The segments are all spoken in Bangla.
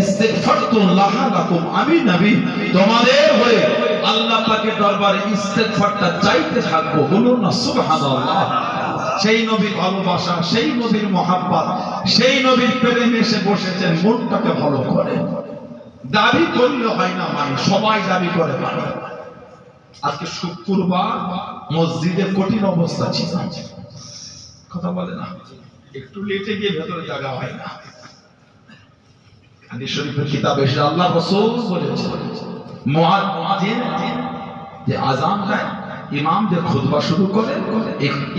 ইস্তিগফারতুল্লাহ লাকুম, আমি নবী তোমাদের হয়ে আল্লাহ পাকের দরবারে ইস্তিগফারটা চাইতে থাকবো। বলুন না সুবহানাল্লাহ। সেই নবীর ভালোবাসা, সেই নবীর মহাব্বত, সেই নবীর প্রেমে এসে বসেছেন, মনটাকে ভালো করে। দাবি করলে হয় না, মানে সবাই দাবি করে মানে। আজকে শুক্রবার মসজিদে কঠিন অবস্থা ছিল, কথা বলে না, একটু লেটে গিয়ে ভেতরে জায়গা হয় না। হাদিস শরীফের কিতাবে এসে আল্লাহ রাসূল বলেছেন, মুয়াজ্জিন যে আযান দেয়, ইমাম যে খুতবা শুরু করে,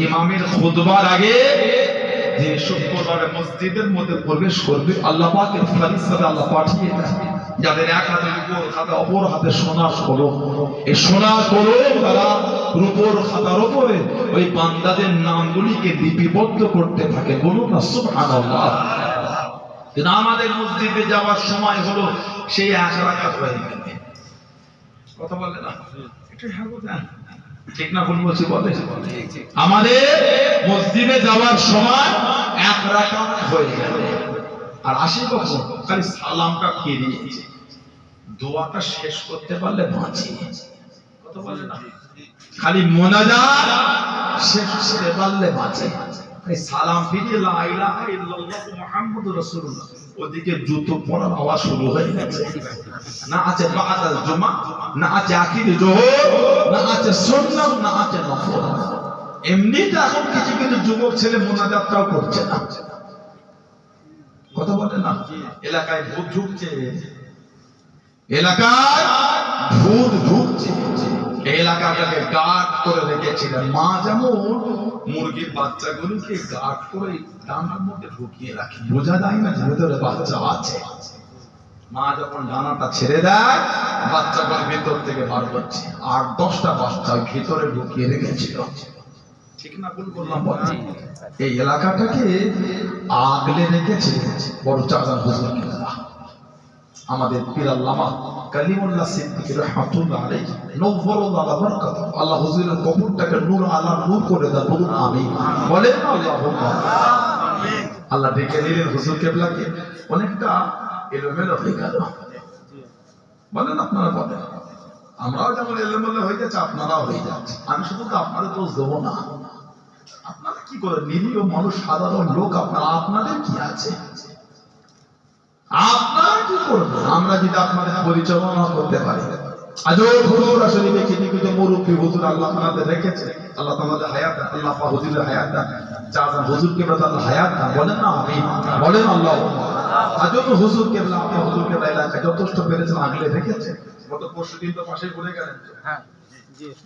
ইমামের খুতবার আগে যে শুক্রবারে মসজিদের মধ্যে প্রবেশ করবে, আল্লাহ পাকের ফেরেশতারা আল্লাহ পাঠিয়ে দেয়, যাদের এক হাতে রূপোর খাতা, অপর হাতে সোনার কলম। এই সোনার কলম তারা রূপোর খাতার উপরে ওই বান্দাদের নামগুলিকে লিপিবদ্ধ করতে থাকে। বলুন না সুবহানাল্লাহ। কিন্তু আমাদের মসজিদে যাওয়ার সময় হলো সেই এক রাকাত হয়ে গেছে, কথা বলে না, এটা ঠিক না ভুল বলছি? বলে আমাদের মসজিদে যাওয়ার সময় এক রাকাত হয়ে গেল, আর আসি কখন? খালি সালামটা ফিরিয়েছে, দোয়াটা শেষ করতে পারলে বাঁচি, কথা বলে না, খালি মোনাজাত শেষ করতে পারলে বাঁচে। সালাম ফিরিয়ে লা ইলাহা ইল্লাল্লাহ মুহাম্মাদুর রাসূলুল্লাহ, ওদিকে জুতো পরার আওয়াজ শুরু হয়ে গেছে। না আছে বাদাল জুমা, না আছে আখির জোহর, না আছে সুন্নাত, না আছে নফল। এমনিতে এখন কিছু কিছু যুবক ছেলে মোনাজাতটাও করছে না, কথা বলে না। এলাকায় ভূত ঢুকছে, এলাকায় ভূত ঢুকছে। এলাকাটাকে গার্ড করে রেখেছিলেন মা, যেমন মুরগির বাচ্চাগুলোকে গার্ড করে ডানার মধ্যে ঢুকিয়ে রাখে, বোঝা যায় না ভেতরে বাচ্চা আছে। মা যখন ডানাটা ছেড়ে দেয়, বাচ্চাগুলো ভেতর থেকে বার হচ্ছে, 8-10টা বাচ্চা ভেতরে ঢুকিয়ে রেখেছিল, ঠিক না ভুল বললাম? এই এলাকাটাকে আগলে রেখেছে বড় চাচা হুজুর কিবলা, আমাদের পীর আল্লামা কালিমুল্লাহ সিদ্দিকী রাহমাতুল্লাহ আলাইহি, নওয়ারাল্লাহু বারাকাতুহু। আল্লাহ হুজুরের কবরটাকে নূর আলা নূর করে দাও, বলুন আমিন। বলেন আল্লাহুম্মা আমিন। আল্লাহ ডেকে নিলেন হুজুর কিবলাকে, অনেকটা এলোমেলো হয়ে গেল, বলেন আপনারা বলেন। আমরাও যেমন এলোমেলো হয়ে যাচ্ছে, আপনারাও হয়ে যাচ্ছে। আমি শুধু তো আপনাদের দোষ দেবো না, আপনারা কি করে নিরীহ মানুষ, সাধারণ লোক, আপনাদের কি আছে? আপনারা কি করবেন? আমরা যদি আপনাদের পরিচালনা করতে পারি। আজও হুজুর আসলে কিছু মুরব্বী হুজুর আল্লাহ আপনাদের রেখেছে, আল্লাহ তোমাদের হায়াত, আল্লাহ পাক হুজুরের হায়াত দান, চাচা হুজুর কেবলা আল্লাহ হায়াত দান, বলেন না আমিন। বলেন আল্লাহ। আজও হুজুর কেবলা, আপনি হুজুর কেবলা এলাকায় যথেষ্ট পেরেছেন আগলে রেখেছে। গত পরশু দিন তো পাশে ঘুরে গেলেন, হ্যাঁ,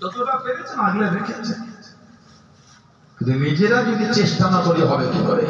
যতটা পেরেছেন আগলে রেখেছে। কিন্তু নিজেরা যদি চেষ্টা না করি হবে কি করে?